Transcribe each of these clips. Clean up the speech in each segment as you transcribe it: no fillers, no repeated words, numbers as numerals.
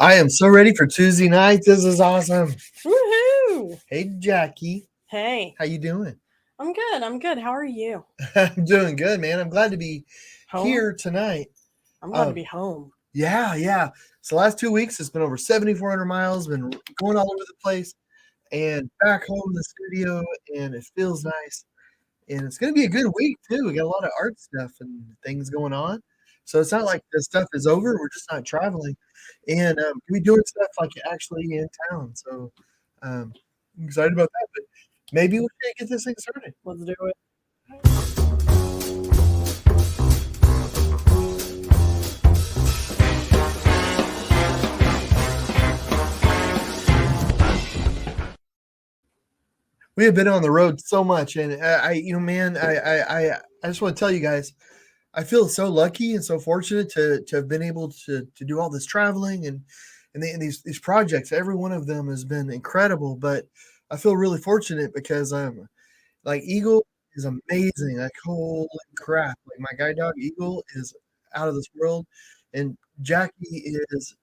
I am so ready for Tuesday night. This is awesome. Woohoo! Hey, Jackie. Hey, How you doing? I'm good. I'm good. How are you? I'm doing good, man. I'm glad to be Home? here tonight. I'm glad to be home. Yeah. So the last 2 weeks, it's been over 7,400 miles. Been going all over the place, and back home in the studio, and it feels nice. And it's going to be a good week too. We got a lot of art stuff and things going on. So it's not like this stuff is over. We're just not traveling, and we doing stuff like actually in town. So I'm excited about that. But maybe we should get this thing started. Let's do it. We have been on the road so much, and man, I just want to tell you guys, I feel so lucky and so fortunate to have been able to do all this traveling and these projects. Every one of them has been incredible, but I feel really fortunate because like Eagle is amazing. Like holy crap! Like my guide dog Eagle is out of this world, and Jackie is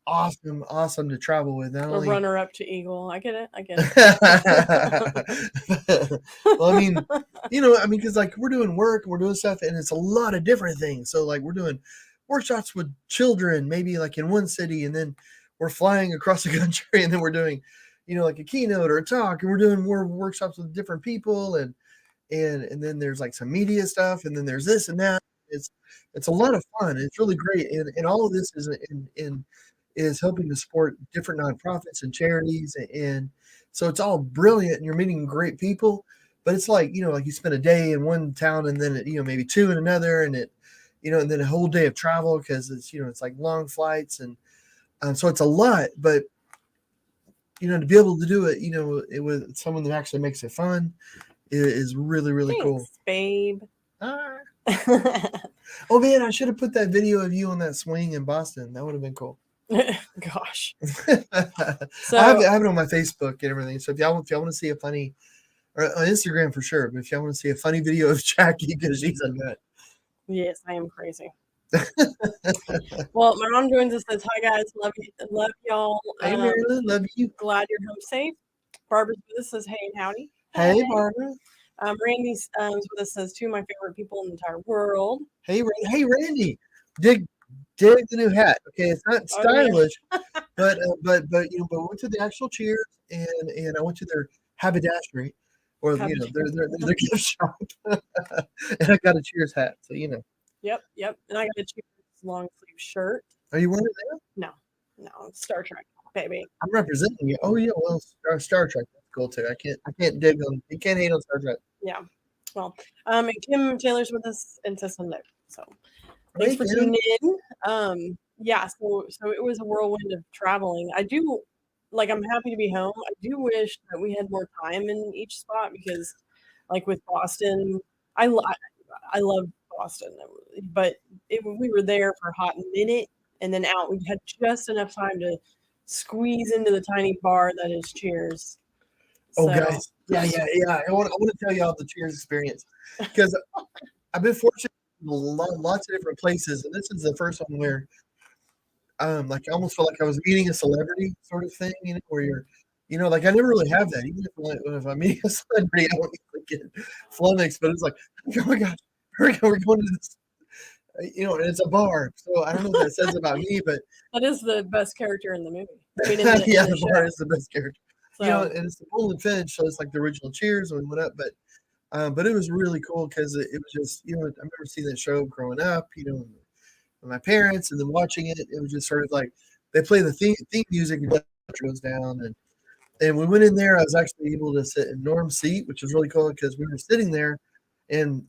awesome to travel with. Not A only runner up to Eagle. I get it. I get well, it. because like we're doing work, we're doing stuff, and it's a lot of different things. So like we're doing workshops with children, maybe like in one city, and then we're flying across the country, and then we're doing, like a keynote or a talk, and we're doing more workshops with different people, and then there's like some media stuff, and then there's this and that. It's a lot of fun. It's really great, and all of this is helping to support different nonprofits and charities, and so it's all brilliant, and you're meeting great people. But it's like like you spend a day in one town, and then maybe two in another, and and then a whole day of travel because it's like long flights, and so it's a lot. But to be able to do it, with someone that actually makes it fun is really cool. Thanks, babe. Ah. Oh man, I should have put that video of you on that swing in Boston. That would have been cool. Gosh. So I have it on my Facebook and everything. So if y'all want to see a funny, or on Instagram for sure, but if y'all want to see a funny video of Jackie because she's a nut. Yes, I am crazy. Well, my mom joins us. Says hi guys, love y'all. Hey Marilyn, love you. Glad you're home safe. Barbara's with us. Says hey and howdy. Hey Barbara. Randy's with us. Says two of my favorite people in the entire world. Hey Randy, dig the new hat. Okay, it's not stylish, but but we went to the actual Cheers and I went to their haberdashery, or their gift shop, and I got a Cheers hat. So Yep, and I got a Cheers long sleeve shirt. Are you wearing it now? No, Star Trek, baby. I'm representing you. Oh yeah, well Star Trek, that's cool too. I can't dig on. You can't hate on Star Trek. Yeah. Well, and Kim Taylor's with us and says hello. So thanks for tuning in. Yeah, so it was a whirlwind of traveling. I'm happy to be home. I do wish that we had more time in each spot because, like with Boston, I love Boston, but we were there for a hot minute and then out. We had just enough time to squeeze into the tiny bar that is Cheers. Oh, guys, yeah. I want to tell you all the Cheers experience because I've been fortunate in lots of different places, and this is the first one where, like, I almost felt like I was meeting a celebrity sort of thing, where you're, like, I never really have that. Even if I'm meeting a celebrity, I don't usually get flummoxed, but it's like, oh my gosh, we're going to this, and it's a bar. So I don't know what that says about me, but that is the best character in the movie. The bar is the best character. So. And it's the Golden Finch, so it's like the original Cheers when we went up, but it was really cool because it was just, I remember seeing that show growing up, with my parents, and then watching it. It was just sort of like they play the theme music and goes down, and we went in there. I was actually able to sit in Norm's seat, which was really cool because we were sitting there, and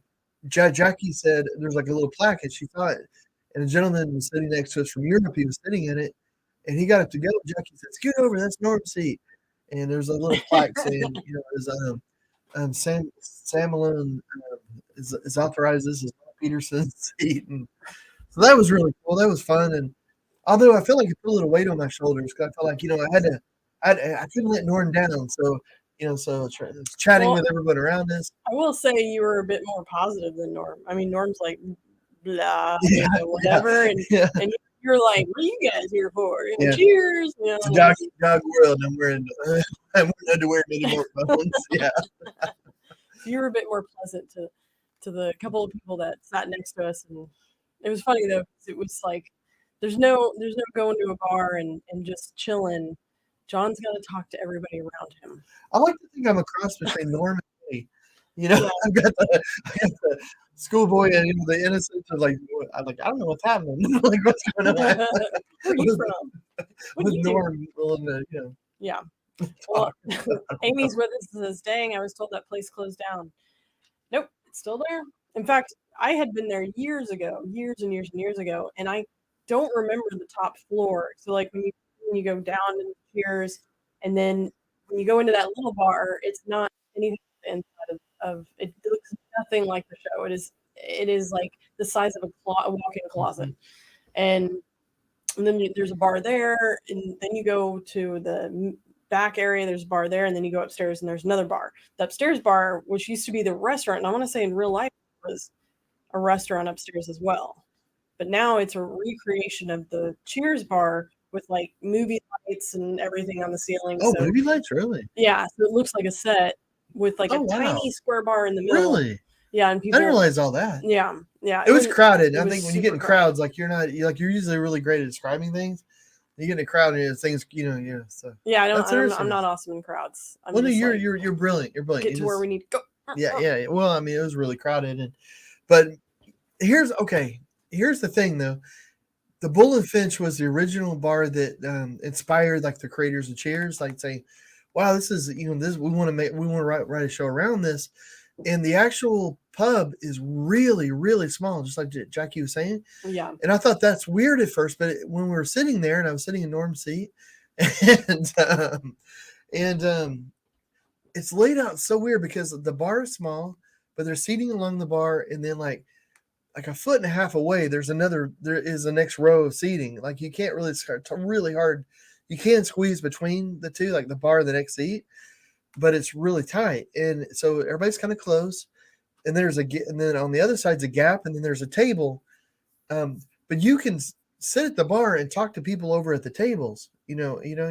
Jackie said there's like a little plaque, and she thought, and a gentleman was sitting next to us from Europe. He was sitting in it, and he got up to go. Jackie said, "Scoot over, that's Norm's seat." And there's a little plaque saying, Sam Malone is authorized. This is Peterson's seat, and so that was really cool. That was fun, and although I feel like it put a little weight on my shoulders because I felt like I couldn't let Norm down. So chatting with everyone around us. I will say you were a bit more positive than Norm. I mean, Norm's like blah, whatever, and you you're like, what are you guys here for? You know, Yeah. cheers. You It's a know, dog world. I'm wearing underwear and any more bones. Yeah. so you were a bit more pleasant to the couple of people that sat next to us, and it was funny though, 'cause it was like there's no going to a bar and just chilling. John's got to talk to everybody around him. I like to think I'm a cross between Norm and Eddie. You know, Yeah. I got the schoolboy and the innocence of like, I'm like, I don't know what's happening. Like, what's going on? Where are you from? What With do you do? Norm willing to, Yeah. Well, talk. Amy's with us says, dang, I was told that place closed down. Nope, it's still there. In fact, I had been there years ago, years and years and years ago, and I don't remember the top floor. So like when you go down in the Cheers, and then when you go into that little bar, it's not anything inside of it looks nothing like the show. It is like the size of a walk-in closet, and then there's a bar there, and then you go to the back area, there's a bar there, and then you go upstairs and there's another bar. The upstairs bar, which used to be the restaurant, and I want to say in real life was a restaurant upstairs as well, but now it's a recreation of the Cheers bar with like movie lights and everything on the ceiling. Oh, So movie lights, really? yeah, so it looks like a set with like Oh, a wow. tiny square bar in the middle. Really? Yeah, and I people. didn't realize all that. Yeah, yeah. It was crowded. It I was think when you get in super crowded. crowds, like you're usually really great at describing things. You get in a crowd and things, So Yeah, that's I'm interesting. not awesome in crowds. I'm Well, no, just you're like, you're brilliant. You're brilliant. get to where we need to go. Yeah. Well, I mean, it was really crowded, but here's the thing though. The Bull and Finch was the original bar that inspired like the creators of Cheers, like saying, "Wow, this is this we want to write a show around this." And the actual pub is really, really small, just like Jackie was saying. Yeah. And I thought that's weird at first, but when we were sitting there, and I was sitting in Norm's seat, and it's laid out so weird because the bar is small, but there's seating along the bar, and then like a foot and a half away, there is the next row of seating. Like you can't really start really hard. You can squeeze between the two, like the bar and the next seat, but it's really tight. And so everybody's kind of close. And and then on the other side's a gap, and then there's a table. But you can sit at the bar and talk to people over at the tables. You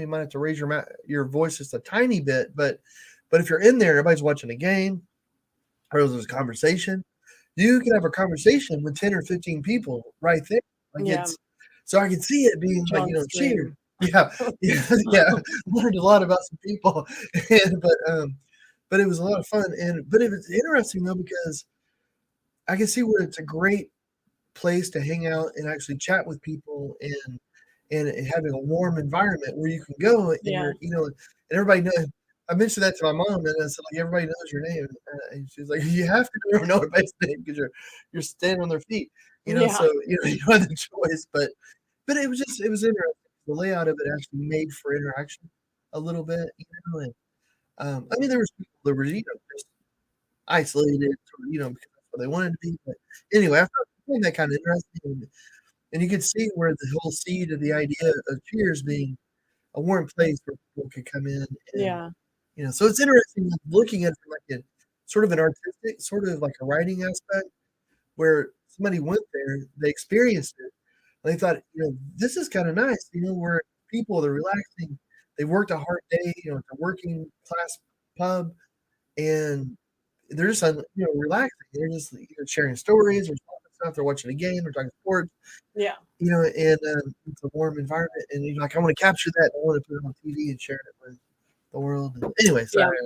might have to raise your voice just a tiny bit, but if you're in there, everybody's watching a game, or there's a conversation. You can have a conversation with 10 or 15 people right there. Like Yeah. so I can see it being like, John's cheered. dream. Yeah. Learned a lot about some people, but it was a lot of fun. But it was interesting though, because I can see where it's a great place to hang out and actually chat with people and having a warm environment where you can go and Yeah. and everybody knows. I mentioned that to my mom, and I said, like, everybody knows your name. And she's like, you have to know everybody's name because you're standing on their feet. Yeah. So you don't have the choice. But it was interesting. The layout of it actually made for interaction a little bit, and I mean, there was people that were just isolated, because that's what they wanted to be. But anyway, I found that kind of interesting, and you could see where the whole seed of the idea of Cheers being a warm place where people could come in. And, Yeah. so it's interesting looking at it from like a sort of an artistic, sort of like a writing aspect, where somebody went there, they experienced it, and they thought, this is kind of nice, where people are relaxing, they worked a hard day, it's a working class pub, and they're just relaxing. They're just sharing stories or talking stuff. They're watching a game. They're talking sports. Yeah. And it's a warm environment, and you're like, I want to capture that. I want to put it on TV and share it with the world. And anyway, sorry,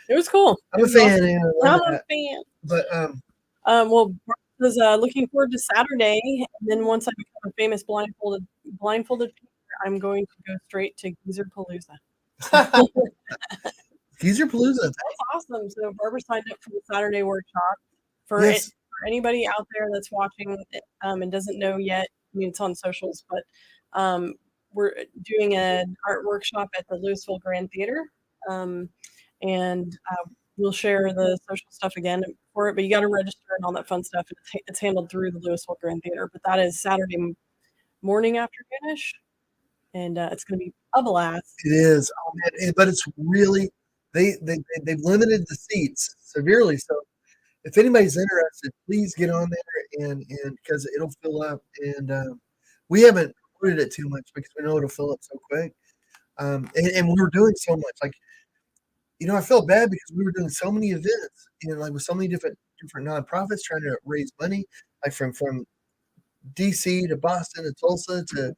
It was cool. I'm a fan. I'm a fan. But well, Bart was looking forward to Saturday, and then once I become a famous blindfolded painter, I'm going to go straight to Geezer Palooza. Geezer Palooza. That's awesome. So Barbara signed up for the Saturday workshop. For anybody out there that's watching and doesn't know yet, I mean, it's on socials, but we're doing an art workshop at the Louisville Grand Theater, and we'll share the social stuff again for it, but you got to register and all that fun stuff. It's handled through the Louisville Grand Theater, but that is Saturday morning afternoonish, and it's going to be a blast. It is, but it's really they've limited the seats severely. So if anybody's interested, please get on there and because it'll fill up. And we haven't promoted it too much because we know it'll fill up so quick. And we were doing so much. Like, I felt bad because we were doing so many events, like with so many different nonprofits trying to raise money, like from DC to Boston to Tulsa to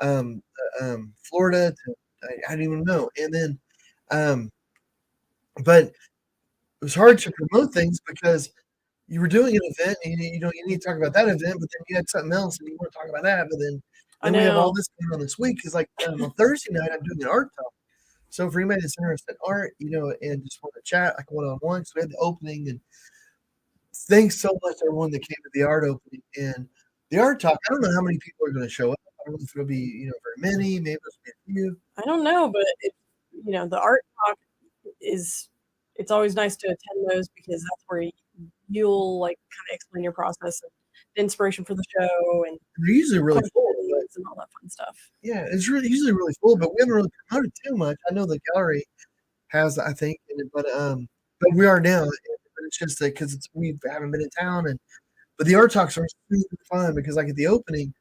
um, Florida to I don't even know. And then, um, but it was hard to promote things because you were doing an event and you need to talk about that event, but then you had something else and you want to talk about that, but I then we have all know. this going on this week because like on Thursday night I'm doing an art talk. So for anybody that's interested in art, and just want to chat like one on one, so we had the opening and thanks so much everyone that came to the art opening and the art talk. I don't know how many people are going to show up. I don't know if it'll be very many, maybe it'll be a few. I don't know, but the art talk it's always nice to attend those because that's where you'll like kind of explain your process and the inspiration for the show and They're usually really full. and all that fun stuff. Yeah, it's usually really full, but we haven't really promoted too much. I know the gallery has, I think, but we are now. But it's just that because we haven't been in town, but the art talks are super fun because like at the opening,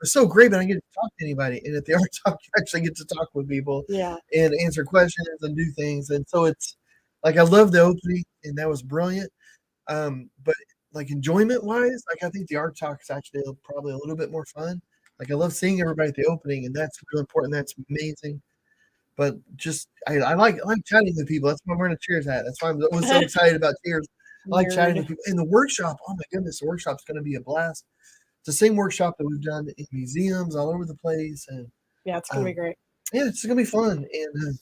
it's so great, but I get to talk to anybody, and at the art talk, you actually get to talk with people, Yeah, and answer questions and do things, and so it's like I love the opening, and that was brilliant. But like enjoyment wise, like I think the art talk is actually probably a little bit more fun. Like I love seeing everybody at the opening, and that's real important. That's amazing. But just I like chatting with people. That's why I'm wearing a Cheers hat. That's why I'm always so excited about Cheers. I like chatting with people. And the workshop, oh my goodness, the workshop's going to be a blast. It's the same workshop that we've done in museums all over the place, and yeah, it's gonna be great. yeah, it's gonna be fun. And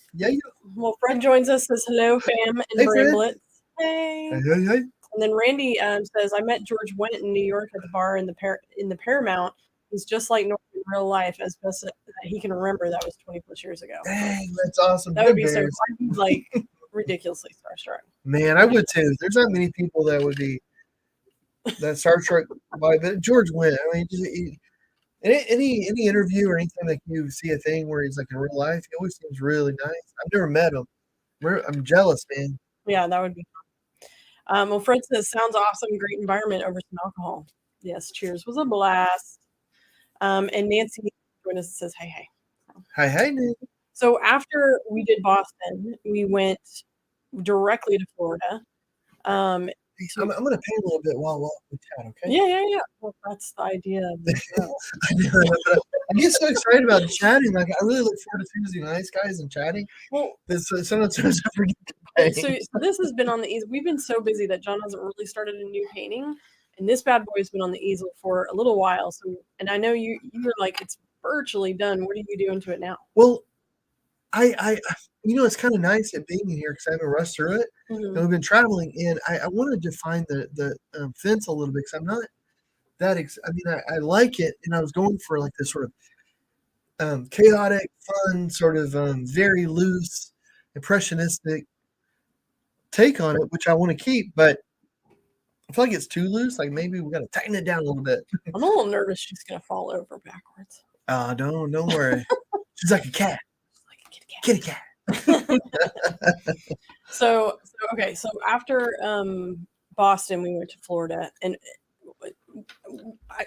Well, Fred joins us, says hello, fam, and Hey, Fred. Bramblets. Hey. Hey. And then Randy says, I met George Wendt in New York at the bar in the Paramount. He's just like Norm in real life, as best that he can remember. That was 20 plus years ago. Dang, that's awesome. That would be so. I'd be like ridiculously starstruck. Man, I would too. There's not many people that would be that starstruck by, but George Wendt. I mean, any interview or anything like you see a thing where he's like in real life, he always seems really nice. I've never met him. I'm jealous, man. Yeah, that would be fun. Well, Fred says, sounds awesome. Great environment over some alcohol. Yes, Cheers was a blast. And Nancy joined us and says, hey. Hi, Nancy. So after we did Boston, we went directly to Florida. So I'm going to pay a little bit while we chat, okay? Yeah. Well, that's the idea of the show. I get so excited about chatting. Like, I really look forward to Tuesday nights, guys, and chatting. Well, sometimes I forget. So this has been on the easel. We've been so busy that John hasn't really started a new painting, and this bad boy has been on the easel for a little while. So, and I know you were like, it's virtually done. What are you doing to it now? Well, I it's kind of nice at being here because I haven't rushed through it. And we've been traveling, and I wanted to define the fence a little bit because I'm not that. I like it, and I was going for like this sort of chaotic, fun, sort of very loose, impressionistic take on it, which I want to keep, but I feel like it's too loose. Like maybe we got to tighten it down a little bit. I'm a little nervous she's gonna fall over backwards. Don't worry. She's like a cat. Kitty cat. So after Boston, we went to Florida, and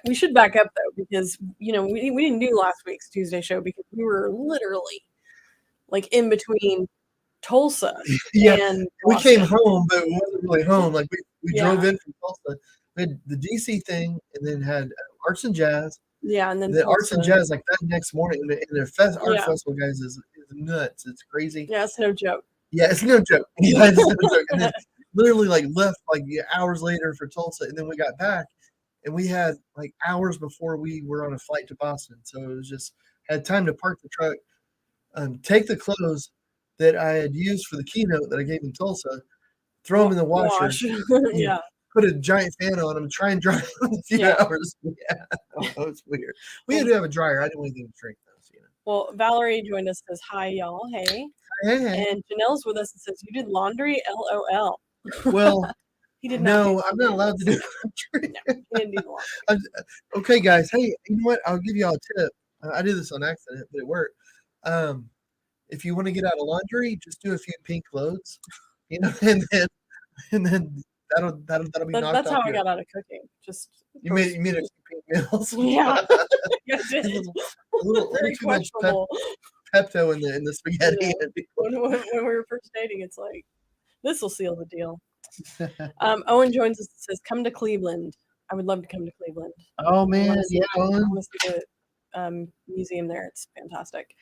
we should back up though because we didn't do last week's Tuesday show because we were literally like in between Tulsa. Yeah, and we Boston. came home, but we wasn't really home. Like we drove in from Tulsa. We had the DC thing, and then had Arts and Jazz. Yeah, and then the Arts and Jazz like that next morning, and their art festival, guys, is nuts. It's crazy. Yeah, it's no joke. Yeah, it's no joke. Yeah, it's no joke. And then literally like left like hours later for Tulsa, and then we got back, and we had like hours before we were on a flight to Boston. So it was just had time to park the truck, take the clothes that I had used for the keynote that I gave in Tulsa, throw them in the washer. Yeah. Put a giant fan on them, try and dry them in a few hours. Yeah, it's weird. We had to have a dryer. I didn't want anything to drink though. So, Well, Valerie joined us and says, hi, y'all. Hey. Hey. And Janelle's with us and says, you did laundry? LOL. Well, he did no, I'm not allowed to do laundry. No, he didn't do the laundry. Okay, guys. Hey, you know what? I'll give y'all a tip. I did this on accident, but it worked. If you want to get out of laundry, just do a few pink loads, and then that'll be knocked That's off how I your. got out of cooking. Just You made a few pink meals. yeah, I A did. little Very too much questionable. Pepto in the You spaghetti. know, when we were first dating, it's like this will seal the deal. Owen joins us and says, "Come to Cleveland. I would love to come to Cleveland. Oh I man, want to see, yeah, I want to see the museum there. It's fantastic."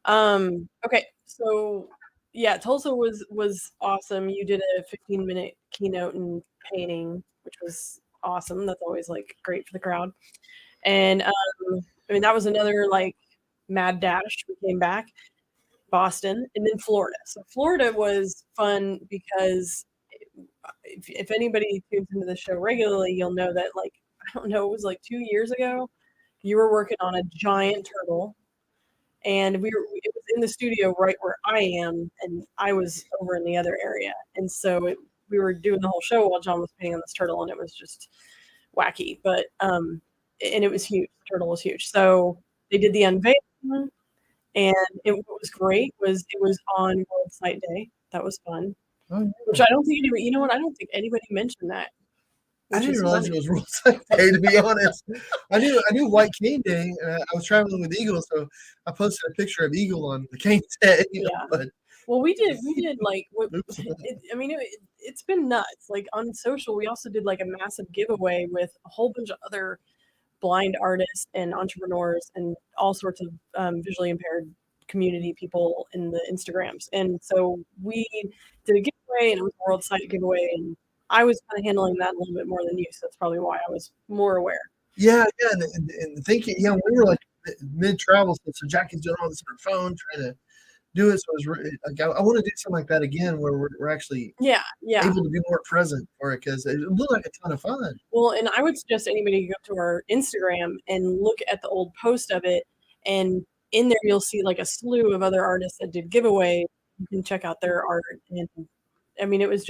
Okay, so yeah, Tulsa was awesome. You did a 15-minute keynote and painting, which was awesome. That's always like great for the crowd. And I mean that was another like mad dash. We came back, Boston, and then Florida. So Florida was fun because if anybody tunes into the show regularly, you'll know that like I don't know, it was like 2 years ago. You were working on a giant turtle, and it was in the studio right where I am, and I was over in the other area, and so we were doing the whole show while John was painting on this turtle, and it was just wacky, but and it was huge. The turtle was huge, so they did the unveiling, and what was great was it was on World Sight Day. That was fun, oh, which I don't think anybody. You know what? I don't think anybody mentioned that. I Which didn't is realize funny. it was World Sight Day, to be honest. I knew White Cane Day, and I was traveling with Eagle, so I posted a picture of Eagle on the cane day. Yeah. But Well, we did like what oops. I mean, it's been nuts. Like on social, we also did like a massive giveaway with a whole bunch of other blind artists and entrepreneurs and all sorts of visually impaired community people in the Instagrams. And so we did a giveaway, and it was a World Sight giveaway, and I was kind of handling that a little bit more than you, so that's probably why I was more aware. Yeah, and thinking, we were like mid travel, so Jackie's doing all this on her phone, trying to do it. So it was like I want to do something like that again, where we're actually Yeah, yeah. able to be more present for it because it looked like a ton of fun. Well, and I would suggest anybody go to our Instagram and look at the old post of it, and in there you'll see like a slew of other artists that did giveaway. You can check out their art, and I mean, it was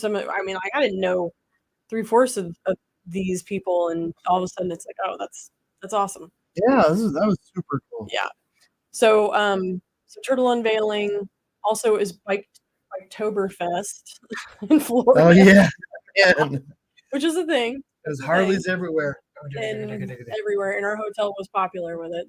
some. I mean, like I didn't know 3/4 of these people, and all of a sudden it's like, oh, that's awesome. Yeah, that was super cool. Yeah. So so turtle unveiling also is Biketoberfest in Florida. Oh yeah, and Which is a thing. there's Harleys everywhere. And everywhere. And our hotel was popular with it.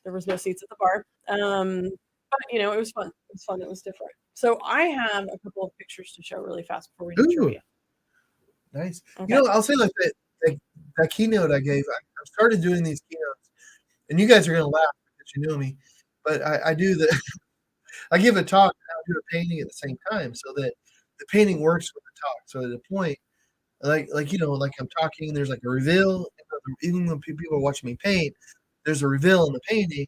There was no seats at the bar. But it was fun. It was fun. It was different. So I have a couple of pictures to show really fast before we do trivia. Nice. Okay. I'll say like that keynote I gave. I started doing these keynotes, and you guys are gonna laugh because you know me, but I do the I give a talk and I do a painting at the same time, so that the painting works with the talk. So at the point, like I'm talking, and there's like a reveal. Even when people are watching me paint, there's a reveal in the painting,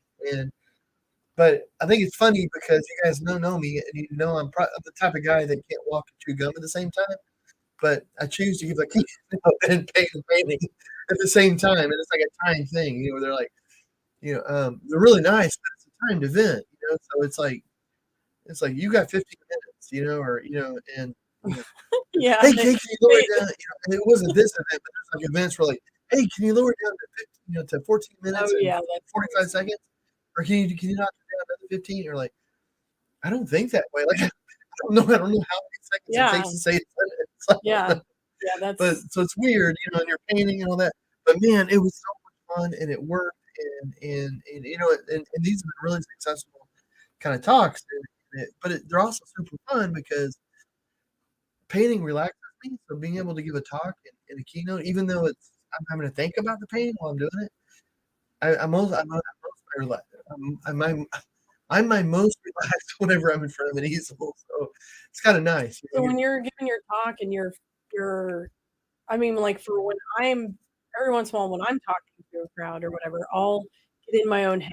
but I think it's funny because you guys know me, and you know I'm the type of guy that can't walk and chew gum at the same time. But I choose to give like and paint and painting at the same time, and it's like a time thing, where they're like, they're really nice, but it's a timed event, so it's like you got 15 minutes, and Yeah. hey, can you lower it down? And it wasn't this event, but there's like events where like, hey, can you lower it down to 15, to 14 minutes Oh yeah, and that's 45 seconds, or can you knock it down another 15? Or like, I don't think that way. Like, I don't know how many seconds it takes to say a sentence. yeah. That's But so it's weird, and you're painting and all that. But man, it was so much fun, and it worked, and these have been really successful kind of talks. But they're also super fun because painting relaxes me. So being able to give a talk in a keynote, even though I'm having to think about the painting while I'm doing it, I'm my most relaxed whenever I'm in front of an easel. So it's kind of nice. so when you're giving your talk and you're I mean, like for when I'm every once in a while when I'm talking to a crowd or whatever, I'll get in my own head,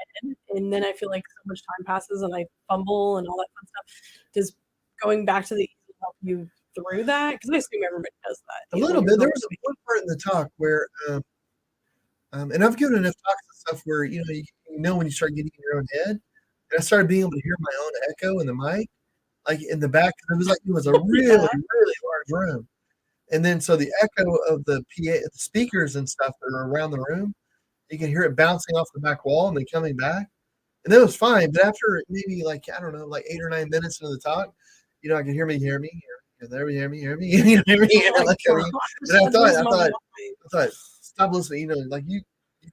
and then I feel like so much time passes and I fumble and all that fun stuff. Does going back to the easel help you through that? Because I assume everybody does that. A little bit. There was one part in the talk where, and I've given enough talks and stuff where you know when you start getting in your own head, and I started being able to hear my own echo in the mic, like in the back. It was a really really large room, and then so the echo of the PA, the speakers and stuff that are around the room, you can hear it bouncing off the back wall and then coming back, and that was fine. But after maybe like I don't know, like 8 or 9 minutes into the talk, I can hear me, There we hear me, hear me, hear me. Oh my Like, I mean, gosh, and I that blows my thought, mind. I thought, stop listening. Like you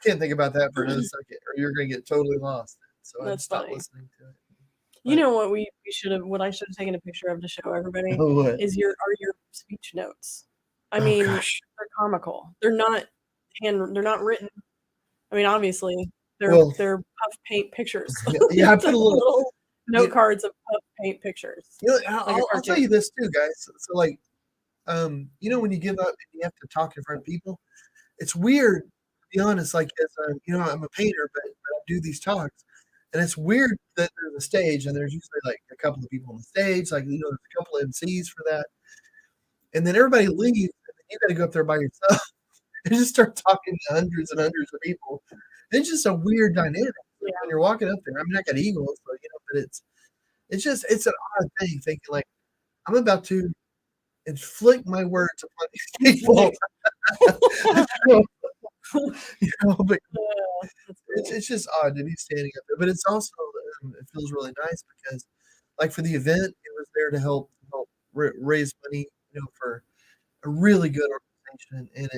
can't think about that for another second, or you're gonna get totally lost. So I That's just stopped funny. listening to it. You But know what we should have, what I should have taken a picture of to show everybody what? is your speech notes. I Oh mean, gosh. they're comical. They're not they're not written. I mean, obviously, Well, they're puff paint pictures. yeah, I put a little. Little You, note cards of puff paint pictures, like a I'll tell cartoon. you this too, guys. So like, when you give up and you have to talk in front of people, it's weird. To be honest, like as I'm a painter, but I do these talks, and it's weird that there's a stage and there's usually like a couple of people on the stage, like there's a couple of MCs for that, and then everybody leaves, and then you got to go up there by yourself and just start talking to hundreds and hundreds of people. It's just a weird dynamic Yeah. when you're walking up there. I mean, I got eagles, but it's an odd thing thinking like I'm about to inflict my words upon these people. But it's just odd to be standing up there. But it's also it feels really nice because, like for the event, it was there to help raise money, for a really good organization, and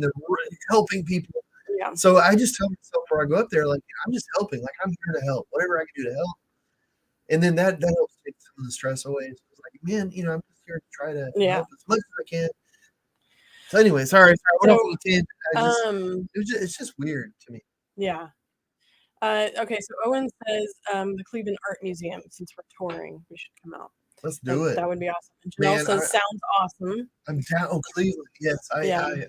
they're really helping people. Yeah. So I just tell myself before I go up there, like I'm just helping, like I'm here to help, whatever I can do to help, and then that helps take some of the stress away. So it's like, man, I'm just here to try to Yeah. help as much as I can. So anyway, sorry, I went off So, on a tangent. It's just weird to me. yeah. Okay, so Owen says the Cleveland Art Museum, since we're touring, we should come out. Let's do it. That would be awesome. And Janelle Man, says sounds awesome. I'm down. Oh, Cleveland. Yes, I'm in.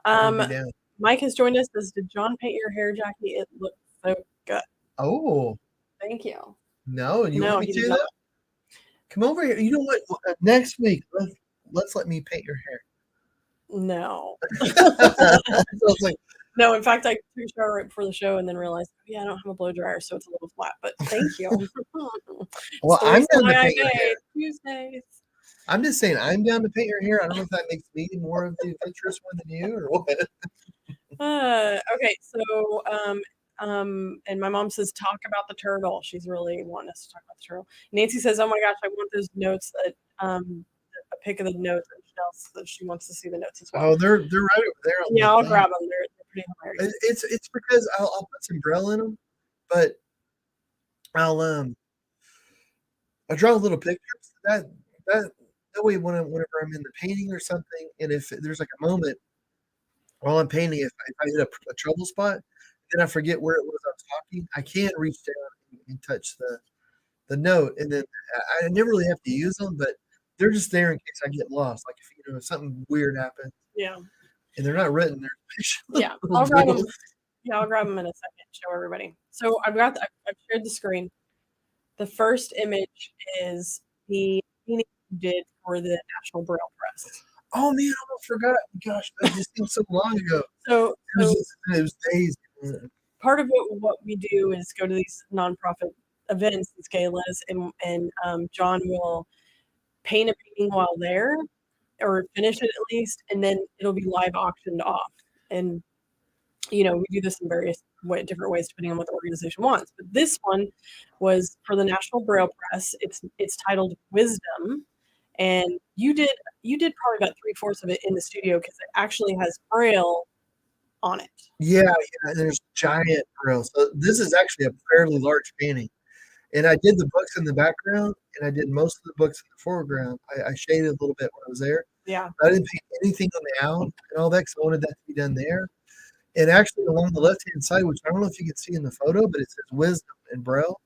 I'll be down. Mike has joined us. Says, did John paint your hair, Jackie? It looks so good. Oh, Thank you. no, and you No, want me he to did do not. that? Come over here. You know what? Next week, let's let me paint your hair. No. So I was like, No, in fact, I took a shower right before the show and then realized, oh, yeah, I don't have a blow dryer, so it's a little flat. But thank you. well, It's the I'm reason down to why I paint your hair. made Tuesdays. I'm just saying, I'm down to paint your hair. I don't know if that makes me more of the adventurous one than you, or what. Okay, so and my mom says talk about the turtle. She's really wanting us to talk about the turtle. Nancy says, oh my gosh, I want those notes that a pic of the notes, and Chanel says she wants to see the notes as well. Oh, they're right over there. On Yeah, the I'll thing. grab them. They're pretty hilarious. It's because I'll put some Braille in them, but I'll draw little pictures. That way, whenever I'm in the painting or something, and if there's like a moment while I'm painting, if I hit a trouble spot, then I forget where it was I was talking, I can reach down and touch the note, and then I never really have to use them, but they're just there in case I get lost. Like if something weird happens, Yeah. and they're not written, they're Yeah, I'll grab them. Yeah, I'll grab them in a second. Show everybody. So I've shared the screen. The first image is the painting you did for the National Braille Press. Oh man, I almost forgot. Gosh, that just seemed so long ago. So It was days. part of what we do is go to these nonprofit events, these galas, and John will paint a painting while there, or finish it at least, and then it'll be live auctioned off. And we do this in various different ways depending on what the organization wants. But this one was for the National Braille Press. It's titled Wisdom, and you did probably about 3/4 of it in the studio because it actually has Braille on it. Yeah, there's giant Braille. So this is actually a fairly large painting. And I did the books in the background, and I did most of the books in the foreground. I shaded a little bit when I was there. Yeah. I didn't paint anything on the out and all that because I wanted that to be done there. And actually, along the left-hand side, which I don't know if you can see in the photo, but it says Wisdom in Braille,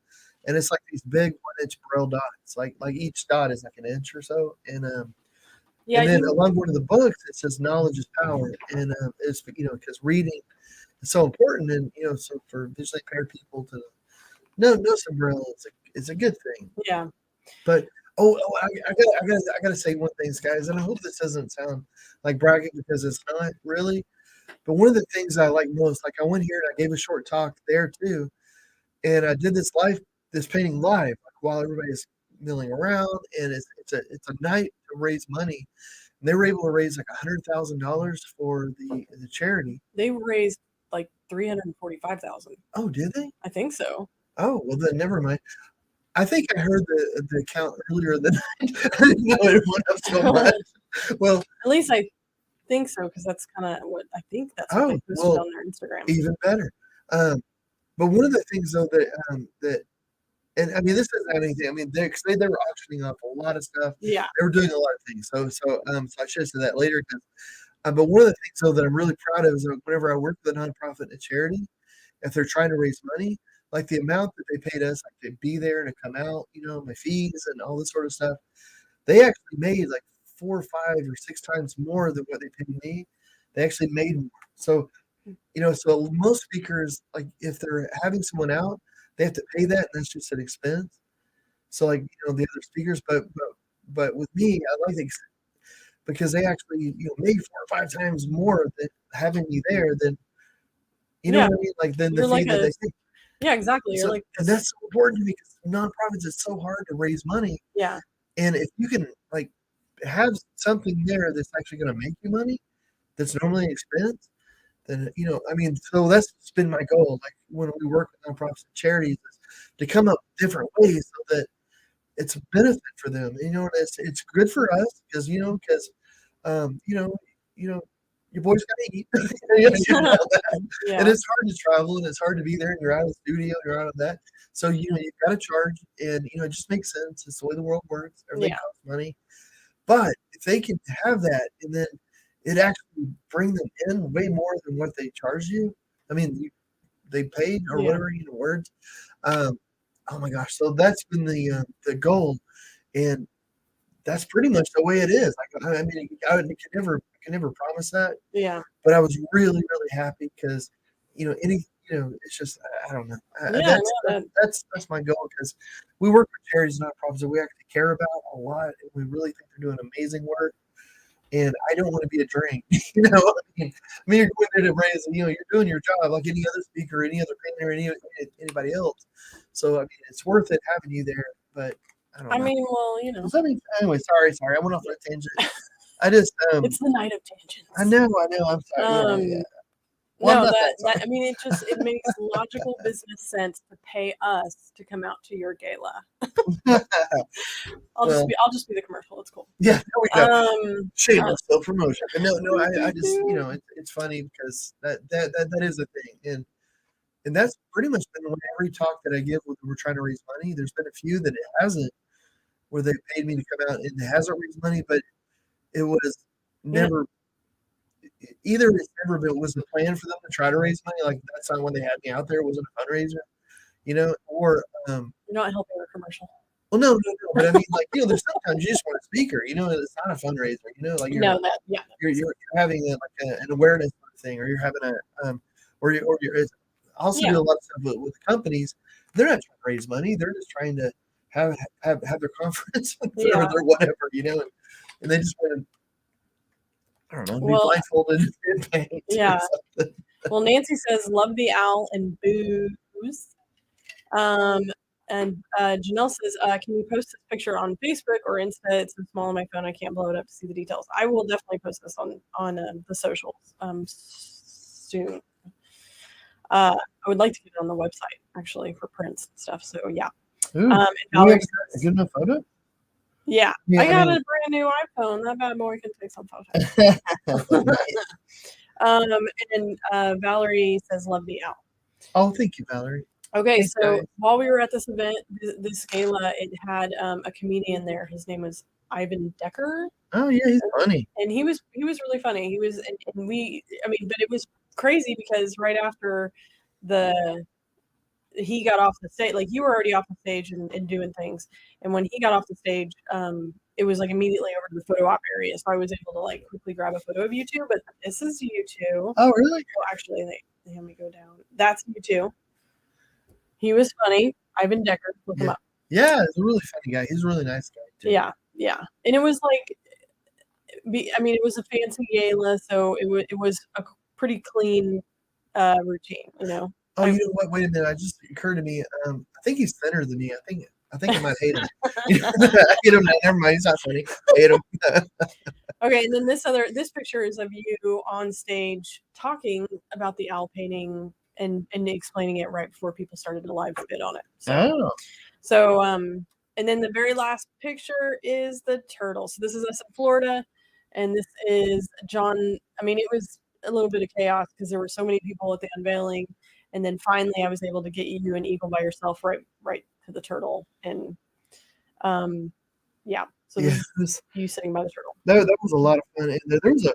and it's like these big 1-inch Braille dots. Like each dot is like an inch or so. And Yeah. then along one of the books, it says Knowledge is Power, and it's because reading is so important, and so for visually impaired people to know some Braille is a good thing. Yeah. But I gotta say one thing, guys, and I hope this doesn't sound like bragging because it's not really. But one of the things I like most, like I went here and I gave a short talk there too, and I did this painting live, like while everybody's milling around, and it's a night to raise money, and they were able to raise like $100,000 for the charity. They raised like $345,000. Oh, did they? I think so. Oh, well then never mind. I think I heard the count earlier than I didn't know it went up so much. Well, At least I think so, because that's kind of what I think that's what they oh, posted well, on their Instagram. even better. Um, but one of the things though that and I mean this doesn't have anything. I mean they were auctioning off a lot of stuff. Yeah. They were doing a lot of things. So I should have said that later. But one of the things though that I'm really proud of is that whenever I work with a nonprofit and a charity, if they're trying to raise money, like the amount that they paid us, like to be there and to come out, my fees and all this sort of stuff, they actually made like 4 or 5 or 6 times more than what they paid me. They actually made more. So most speakers, like if they're having someone out, they have to pay that, and that's just an expense. So like the other speakers, but with me, I like it because they actually made 4 or 5 times more than having me there than Yeah. what I mean, like than the You're fee like that a they take. yeah, exactly. You're So like and that's so important to me because nonprofits it's so hard to raise money, yeah. and if you can like have something there that's actually going to make you money, that's normally an expense, then I mean, so that's been my goal. Like when we work with nonprofits and charities, is to come up with different ways so that it's a benefit for them. And it's good for us because um, you know, your boys got to eat. Yeah. And it's hard to travel and it's hard to be there and you're out of the studio, you're out of that. So you've got to charge, and it just makes sense. It's the way the world works. Everything Yeah. costs money. But if they can have that and then it actually bring them in way more than what they charge you. I mean, they paid or Yeah. whatever words. Um, oh my gosh! So that's been the goal, and that's pretty much the way it is. Like I mean, I can never promise that, Yeah. but I was really really happy because it's just I don't know. Yeah. No, That's my goal because we work with charities and nonprofits that we actually care about a lot, and we really think they're doing amazing work. And I don't want to be a drain. You're going there to raise. You're doing your job like any other speaker, any other painter, anybody else. So I mean, it's worth it having you there. But I don't I know. mean, well, Does that mean anyway? Sorry. I went off on a tangent. I just it's the night of tangents. I know. I'm sorry. Yeah. Well, I'm No, not that sorry. I mean, it makes logical business sense to pay us to come out to your gala. I'll Well, just be the commercial. It's cool. yeah, there we go. Shameless Uh, self-promotion. But no, I just it's funny because that is a thing, and that's pretty much been every talk that I give when we're trying to raise money. There's been a few that it hasn't, where they paid me to come out and it hasn't raised money, but it was Yeah. never either it's never been was the plan for them to try to raise money. Like that's not when they had me out there. It wasn't a fundraiser, or You're not helping our commercial. well, no, but I mean, like there's sometimes you just want a speaker. It's not a fundraiser. Like No, that yeah. you're having an awareness thing, or you're having or you're it's also Yeah. do a lot of stuff with companies. They're not trying to raise money. They're just trying to have their conference or Yeah. their whatever, and they just want to. I don't know, be Well, blindfolded and paint. or yeah. something. Well, Nancy says, love the owl and booze. And Janelle says, can you post this picture on Facebook or Insta? It's so small on my phone, I can't blow it up to see the details. I will definitely post this on the socials soon. I would like to get it on the website actually for prints and stuff. So yeah. Ooh, And you Valerie have a says, good enough photo? yeah, Yeah, I got mean, a brand new iPhone. That bad boy can take some photos. nice. And Valerie says, love the owl. Oh, thank you, Valerie. Okay, Thanks, so guys. while we were at this event, this gala, it had a comedian there. His name was Ivan Decker, Oh yeah, he's funny. and he was really funny. He was, and but it was crazy because right after he got off the stage, like you were already off the stage and doing things, and when he got off the stage, it was like immediately over to the photo op area. So I was able to like quickly grab a photo of you two. But this is you two. Oh really? Oh, actually, they had me go down. That's you two. He was funny. Ivan Decker, look him up. Yeah, he's a really funny guy. He's a really nice guy too. Yeah. And it was like, it was a fancy gala, so it was a pretty clean routine, Oh, you know what? Wait a minute. I just occurred to me. I think he's thinner than me. I think I might hate him. I hate him now. Never mind. He's not funny. I hate him. Okay, and then this picture is of you on stage talking about the owl painting and explaining it right before people started to live bid on it. So, Oh. So, and then the very last picture is the turtle. So this is us in Florida, and this is John. I mean, it was a little bit of chaos because there were so many people at the unveiling, and then finally I was able to get you and Eagle by yourself right to the turtle, and yeah. So this is you sitting by the turtle. That was a lot of fun. And there was a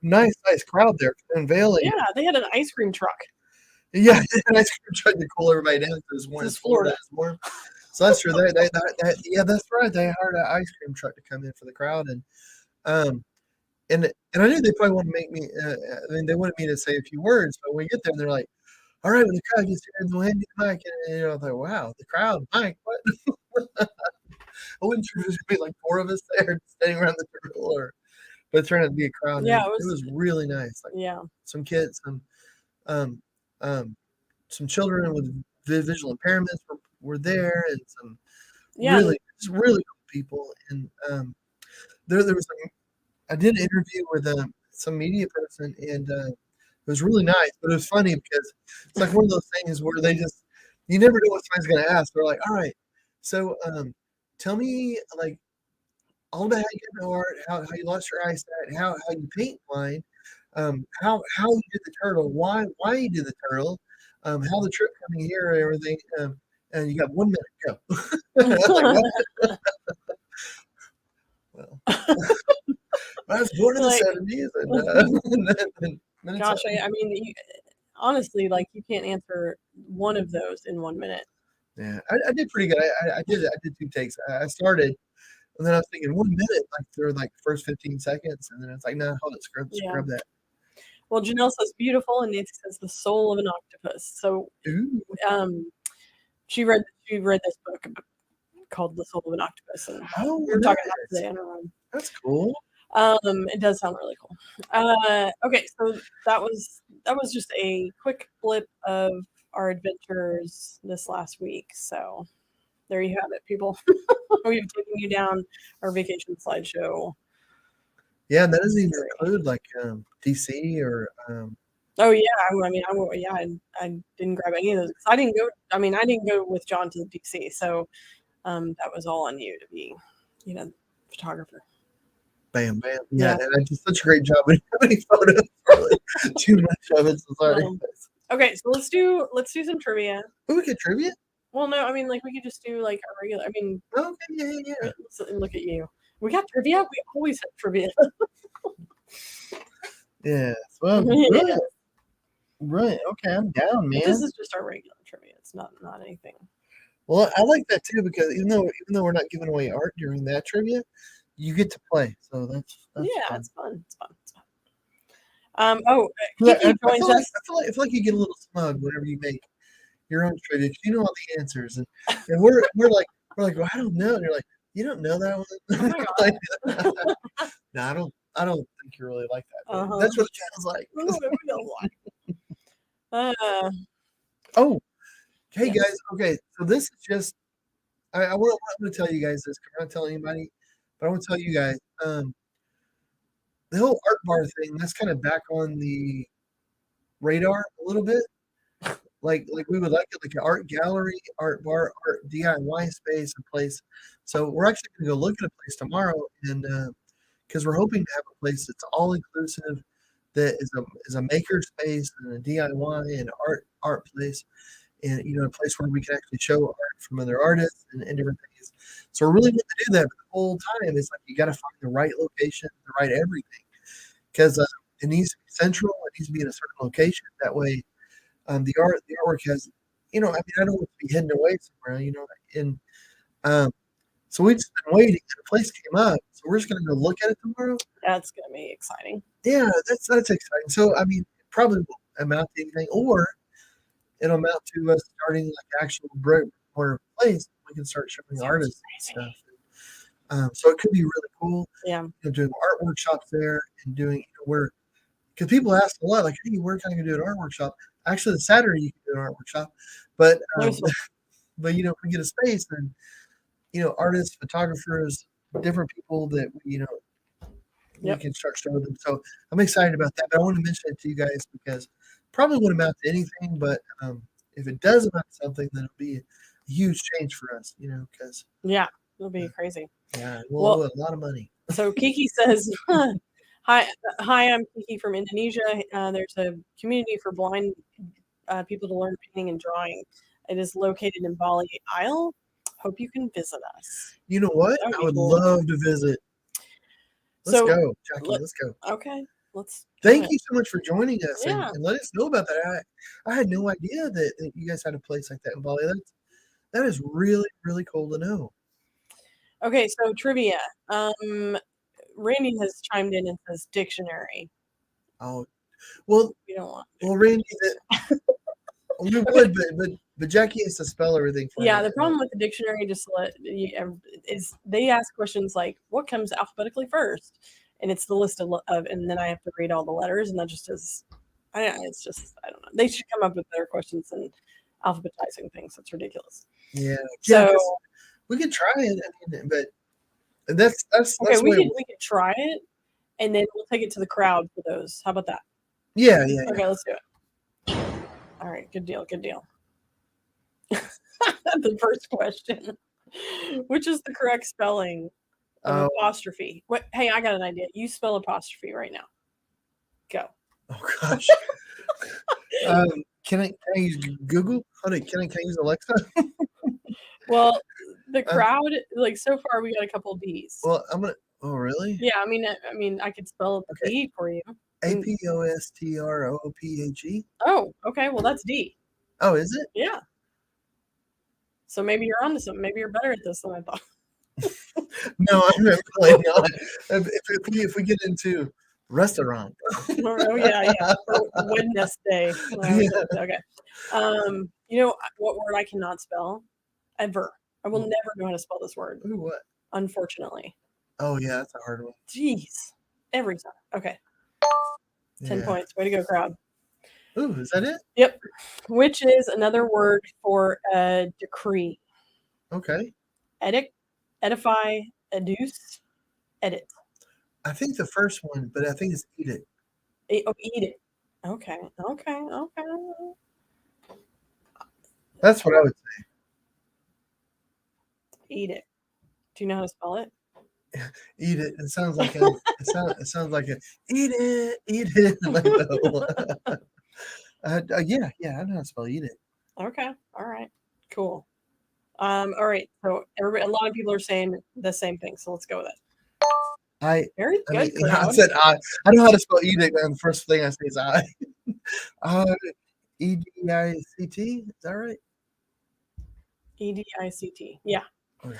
nice crowd there for the unveiling. Yeah, they had an ice cream truck. Yeah, an ice cream truck to cool everybody down because it's Florida. It's warm. So that's true. Yeah, that's right. They hired an ice cream truck to come in for the crowd, and I knew they probably wanted to make me. I mean, they wanted me to say a few words, but when we get there, they're like, "All right, when the crowd gets here, we'll hand you the mic." And I was like, "Wow, the crowd, mic, what?" I wasn't sure there's gonna be like 4 of us there standing around the turtle, but it turned out to be a crowd. Yeah, it was really nice. Like, some kids, some children with visual impairments were there, and some really cool people. And there was I did an interview with some media person, and it was really nice. But it was funny because it's like one of those things where you never know what somebody's going to ask. They're like, "All right, so tell me like all about how you get into art, how you lost your eyesight, how you paint blind, how you did the turtle, why you did the turtle, how the trip coming here and everything." And you got 1 minute, go. Like, well, I was born in the 70s. And gosh, I mean, honestly, like you can't answer one of those in 1 minute. Yeah, I did pretty good. I did 2 takes. I started, and then I was thinking 1 minute, like through like first 15 seconds, and then it's like, no, hold it, scrub that. Well, Janelle says beautiful, and Nancy says the soul of an octopus. So, she read this book called The Soul of an Octopus, and we were talking about it today in her room. That's cool. It does sound really cool. Okay, so that was just a quick blip of our adventures this last week. So there you have it, people. We've taken you down our vacation slideshow. Yeah, and that doesn't even include like DC or. Oh yeah, I didn't grab any of those. I didn't go. I mean, I didn't go with John to DC, so that was all on you to be, photographer. Bam, bam. Yeah, and I did such a great job with many photos. Really, too much of it. So sorry. Okay, so let's do some trivia. Oh, we get trivia? Well, no, I mean, like we could just do like our regular. I mean, okay, yeah. Let's look at you. We got trivia. We always have trivia. Yeah. Well, right. Okay, I'm down, man. But this is just our regular trivia. It's not anything. Well, I like that too because even though we're not giving away art during that trivia, you get to play. So that's fun. It's fun. Kiki joins us. I feel like you get a little smug whenever you make your own trivia. You know all the answers, and we're like, well, I don't know. And you're like, you don't know that one. Like, no, I don't think you're really like that. That's what it sounds like. Oh, hey guys. Okay, so this is just. I'm going to tell you guys this. I'm not telling anybody, but I want to tell you guys. The whole art bar thing, that's kind of back on the radar a little bit. Like we would like it like an art gallery, art bar, art DIY space, a place. So we're actually going to go look at a place tomorrow, and because we're hoping to have a place that's all inclusive, that is a maker space and a DIY and art place, and a place where we can actually show art from other artists and different things. So we're really going to do that, but the whole time it's like you got to find the right location, the right everything, because it needs to be central. It needs to be in a certain location. That way, the artwork has, I don't want it to be hidden away somewhere, and so we've just been waiting, and the place came up, so we're just going to go look at it tomorrow. That's going to be exciting. Yeah, that's exciting. So it probably won't amount to anything, or it'll amount to us starting like actual brick or place. We can start showing artists and stuff. So it could be really cool. Yeah, doing art workshops there and doing because people ask a lot, like, hey, where can I go do an art workshop? Actually, the Saturday you can do an art workshop, but if we get a space, then artists, photographers, different people that we can start showing them. So I'm excited about that. But I want to mention it to you guys because probably wouldn't amount to anything, but if it does amount to something, then it'll be a huge change for us, because Yeah, it'll be crazy. we'll owe a lot of money. So Kiki says, "Hi, I'm Kiki from Indonesia. There's a community for blind people to learn painting and drawing. It is located in Bali Isle. Hope you can visit us." You know what? That would I be would cool. love to visit. Let's So, go, Jackie. Let's go. Okay, let's. Thank you so much for joining us Yeah. and let us know about that. I had no idea that you guys had a place like that in Bali. That is really, really cool to know. Okay, so trivia. Randy has chimed in and says dictionary. Oh, well, We don't want. well, Randy, we would, but Jackie has to spell everything for Yeah, me. the problem with the dictionary is they ask questions like what comes alphabetically first, and it's the list of, and then I have to read all the letters, and that just is, it's just I don't know. They should come up with better questions than alphabetizing things. That's ridiculous. Yeah. So 'cause we could try it, but that's okay. the We way could try it, and then we'll take it to the crowd for those. How about that? Yeah. Okay, let's do it. All right, good deal. Good deal. The first question: which is the correct spelling of apostrophe? What? Hey, I got an idea. You spell apostrophe right now. Go. Oh gosh. Can I use Google? Can I use Alexa? Well, the crowd, like so far, we got a couple D's. Well, I'm gonna. Oh, really? Yeah, I mean, I could spell the D for you. APOSTROPHE. Oh, okay. Well, that's D. Oh, is it? Yeah. So maybe you're onto something. Maybe you're better at this than I thought. No, I'm really not. If we get into restaurant. Oh yeah. Or Wednesday. Okay. You know what word I cannot spell? Ever. I will never know how to spell this word. Ooh, what? Unfortunately. Oh yeah, that's a hard one. Jeez. Every time. Okay. 10 points. Way to go, crowd. Ooh, is that it? Yep. Which is another word for a decree. Okay. Edify, educe, edit. I think the first one, but I think it's eat it. Eat it. Okay. That's what I would say. Eat it. Do you know how to spell it? Eat it. It sounds like it sounds like a eat it. Like, yeah, I know how to spell eat it. Okay. All right. Cool. All right. So a lot of people are saying the same thing. So let's go with it. Very good. I said I know how to spell eat it, and the first thing I say is I. EDICT. Is that right? EDICT. Yeah. Okay.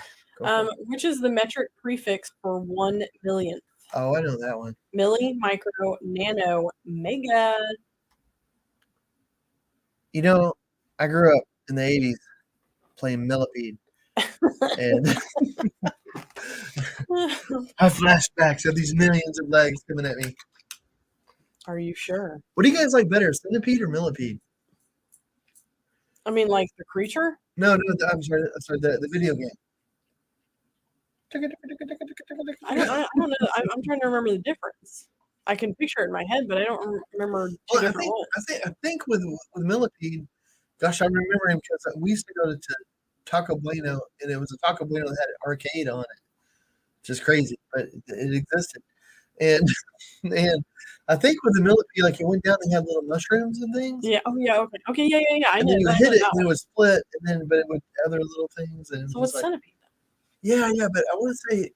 Which is the metric prefix for 1 millionth? Oh, I know that one. Milli, micro, nano, mega. You know, I grew up in the 80s playing Millipede. And I have flashbacks of these millions of legs coming at me. Are you sure? What do you guys like better, Centipede or Millipede? I mean, like the creature? No, I'm sorry, the video game. I don't know. I'm trying to remember the difference. I can picture it in my head, but I don't remember two different ones. I think with Millipede, gosh, I remember him because we used to go to Taco Bueno, and it was a Taco Bueno that had an arcade on it. Just crazy, but it existed. And I think with the Millipede, like it went down and had little mushrooms and things. Yeah. Oh yeah. Okay. Yeah. I and know. Then you hit it, and it would split, and then but it would other little things. And so what's Centipede? Yeah, but I want to say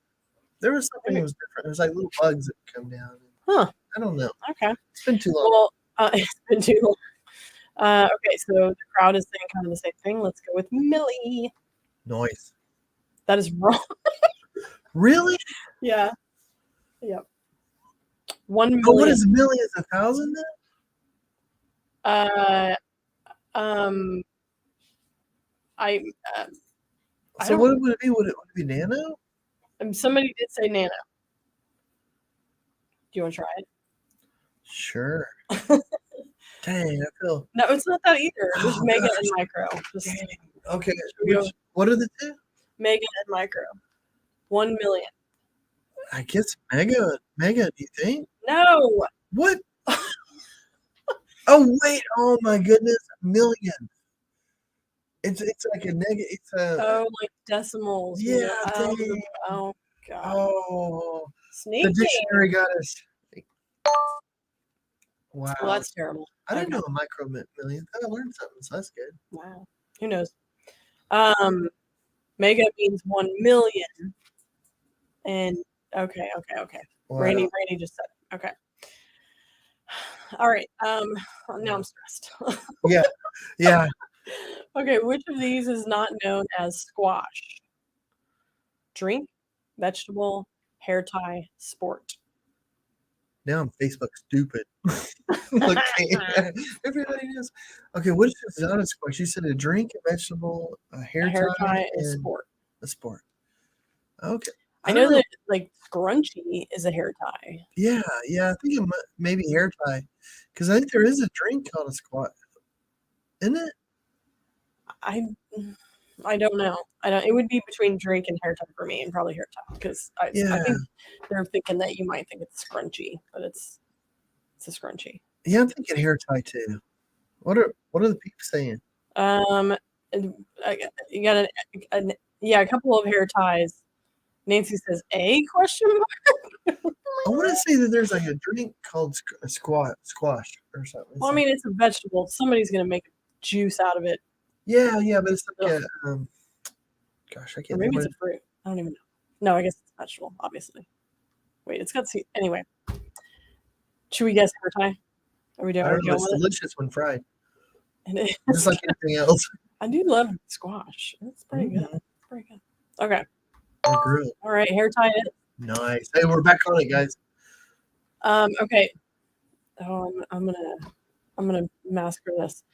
there was something that was different. There's like little bugs that would come down. Huh. I don't know. Okay. It's been too long. Well, it's been too long. Okay, so the crowd is saying kind of the same thing. Let's go with Millie. Noise. That is wrong. Really? Yeah. Yep. 1 million. Oh, what is a million? Is 1,000 then? So what would it be? Would it be nano? Somebody did say nano. Do you want to try it? Sure. Dang, I feel. No, it's not that either. There's mega and micro. Okay. What are the two? Mega and micro. 1 million. I guess mega. Do you think? No. What? Oh wait! Oh my goodness! Million. It's like a negative. It's a Oh, like decimals. yeah. Dang. Oh God. Oh, the Sneaky. dictionary got us. Well, Wow. that's terrible. I didn't Okay. know a micro-million. I learned something, so that's good. Wow. Who knows? Mega means 1 million. And okay. Wow. Randy just said it. Okay. All right. Now I'm stressed. Yeah. Yeah. Okay, which of these is not known as squash? Drink, vegetable, hair tie, sport. Now I'm Facebook stupid. Okay. Everybody knows. Okay, what is not a squash? You said a drink, a vegetable, a A hair hair tie, tie is and sport. a sport. Okay. I don't know that like scrunchie is a hair tie. Yeah, I think it maybe hair tie, because I think there is a drink called a squat, isn't it? I don't know. I don't. It would be between drink and hair tie for me, and probably hair tie because I Yeah, think they're thinking that you might think it's scrunchy, but it's a scrunchie. yeah, I'm thinking hair tie too. What are the people saying? You got a couple of hair ties. Nancy says a question mark. I want to say that there's like a drink called squash or something. Well, I mean, it's a vegetable. Somebody's gonna make juice out of it. Yeah, but it's like gosh, I Or can't maybe think it's a fruit. I don't even know. No, I guess it's a vegetable, obviously. Wait, it's got seed. Anyway, should we guess hair tie? Are we doing? I Are don't we know. going It's with delicious when fried, it? And just like anything else. I do love squash. It's pretty good. It's pretty good. Okay. Or grilled. All right, hair tie it. Nice. Hey, we're back on it, guys. Okay. Oh, I'm gonna massacre this.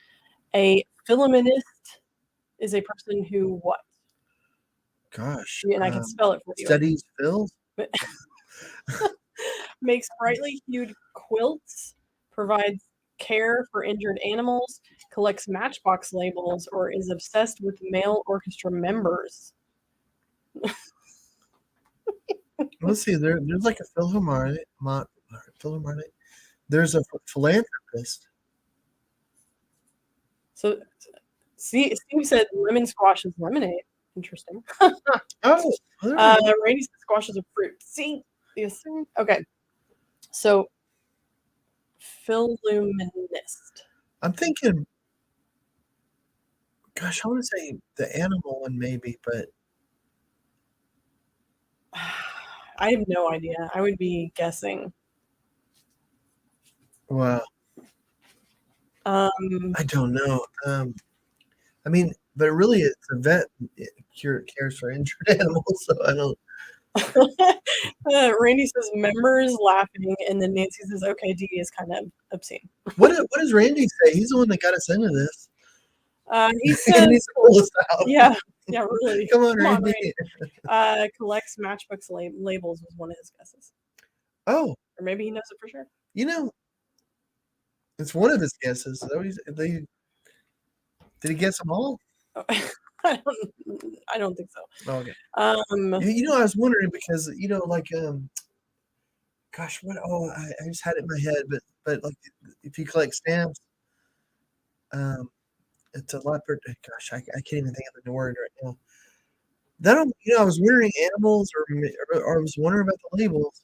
A filamentist is a person who what? Gosh. And I can spell it for you. Studies Phil. Makes brightly hued quilts, provides care for injured animals, collects matchbox labels, or is obsessed with male orchestra members. Let's see. There's like a Philharmonic. There's a philanthropist. So, Steve said lemon squash is lemonade. Interesting. Oh, Randy said squash is a fruit. See, yes. Okay. So, philuminist. I'm thinking. Gosh, I want to say the animal one maybe, but I have no idea. I would be guessing. wow, I don't know. I mean, but really, it's a vet cares for injured animals, so I don't. Randy says members laughing, and then Nancy says, "Okay, D is kind of obscene." What does Randy say? He's the one that got us into this. He says, needs to pull us out. Yeah, really. Come on, Randy. Collects matchbooks labels was one of his guesses. Oh, or maybe he knows it for sure. It's one of his guesses. Did he guess them all? I don't think so. Oh, okay. I was wondering because like gosh, what? Oh, I just had it in my head, but like if you collect stamps, it's a leopard. Gosh, I can't even think of the word right now. I was wondering animals, or I was wondering about the labels.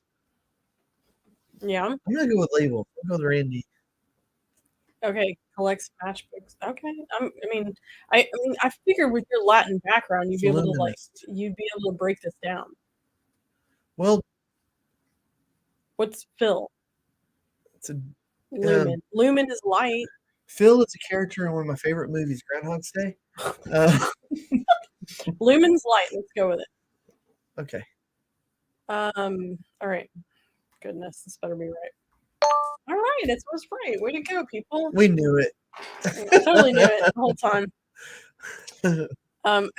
Yeah, I'm gonna go with labels. I'll go with Randy. Okay, collects matchbooks. Okay, I figured with your Latin background, you'd be able to break this down. Well, what's Phil? It's a lumen. Lumen is light. Phil is a character in one of my favorite movies, Groundhog's Day. Lumen's light. Let's go with it. Okay. All right. Goodness, this better be right. All right, it was right. Way to go, people. We knew it. I totally knew it the whole time. I'm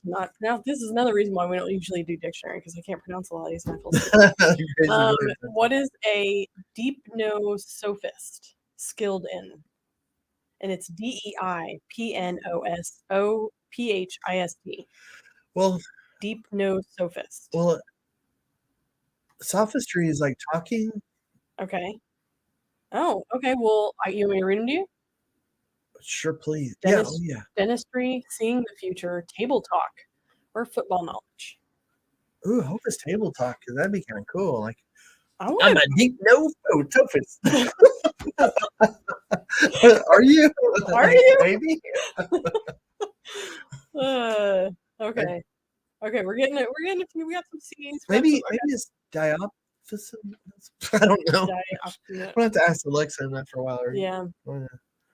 not pronounce. This is another reason why we don't usually do dictionary because I can't pronounce a lot of these. And I feel what is a deipnosophist skilled in? And it's DEIPNOSOPHIST. Well, deipnosophist. Well, sophistry is like talking. Okay. Oh, okay. Well, you want me to read them to you? Sure, please. Yeah, oh yeah. Dentistry, seeing the future, table talk, or football knowledge. Ooh, I hope it's table talk because that'd be kind of cool. Like, I I'm want a deep no toughest. Are you? Are Like, you? maybe? Okay. Okay, we're getting it. We're getting a few. We got some C's. Maybe it's diophysis. I don't know. I'm gonna have to ask Alexa on that for a while. Yeah.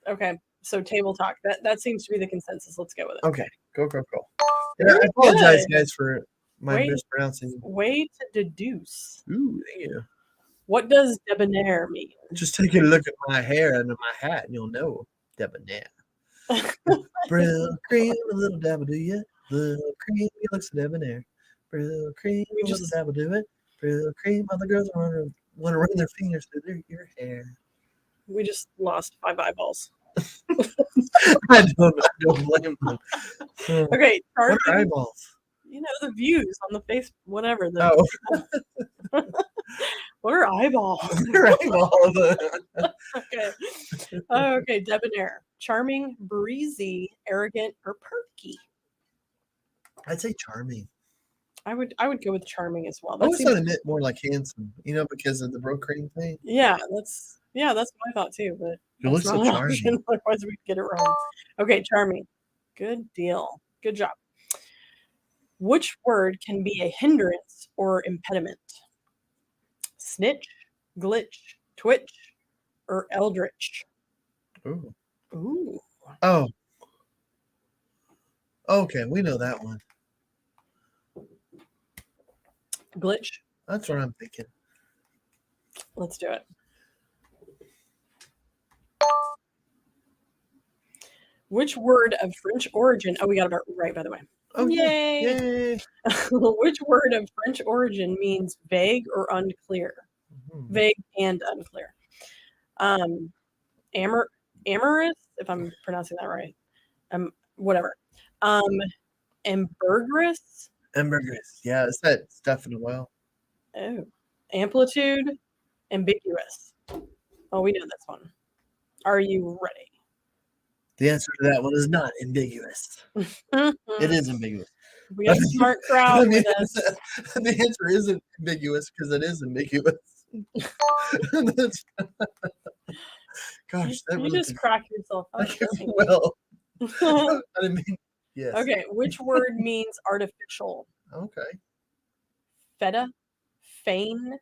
Okay. So table talk. That seems to be the consensus. Let's go with it. Okay. Go. Yeah, Very I apologize, good. guys, for my mispronouncing. Way to deduce. Ooh, thank you. What does debonair mean? Just take a look at my hair under my hat, and you'll know debonair. Brill cream, a little dabble, do you? Little cream, you look so debonair. Brill cream, a little dabble, do it. Brill cream, all the girls want to run their fingers through your hair. We just lost 5 eyeballs. I don't blame them. Okay, what are eyeballs? You know, the views on the face, whatever. What are eyeballs? What are eyeballs? Okay, debonair. Charming, breezy, arrogant, or perky? I'd say charming. I would go with charming as well. I always thought it meant more like handsome, because of the bro cream thing. Yeah, that's what I thought too, but you look so charming. Otherwise we'd get it wrong. Okay, charming. Good deal. Good job. Which word can be a hindrance or impediment? Snitch, glitch, twitch, or eldritch? Ooh. Ooh. Oh. Okay, we know that one. Glitch. That's what I'm thinking. Let's do it. Which word of French origin? Oh, we got it right, by the way. Oh, yay! Which word of French origin means vague or unclear? Mm-hmm. Vague and unclear. Amorous, if I'm pronouncing that right. Whatever. Ambergris. Ambergris. Yeah, it's that stuff in the well. Oh. Amplitude. Ambiguous. Oh, we know this one. Are you ready? The answer to that one is not ambiguous. It is ambiguous. We have a smart crowd with us. The answer isn't ambiguous because it is ambiguous. Gosh, that you just crack yourself up. Well, I mean, yes. Okay, which word means artificial? Okay. Feta, feign,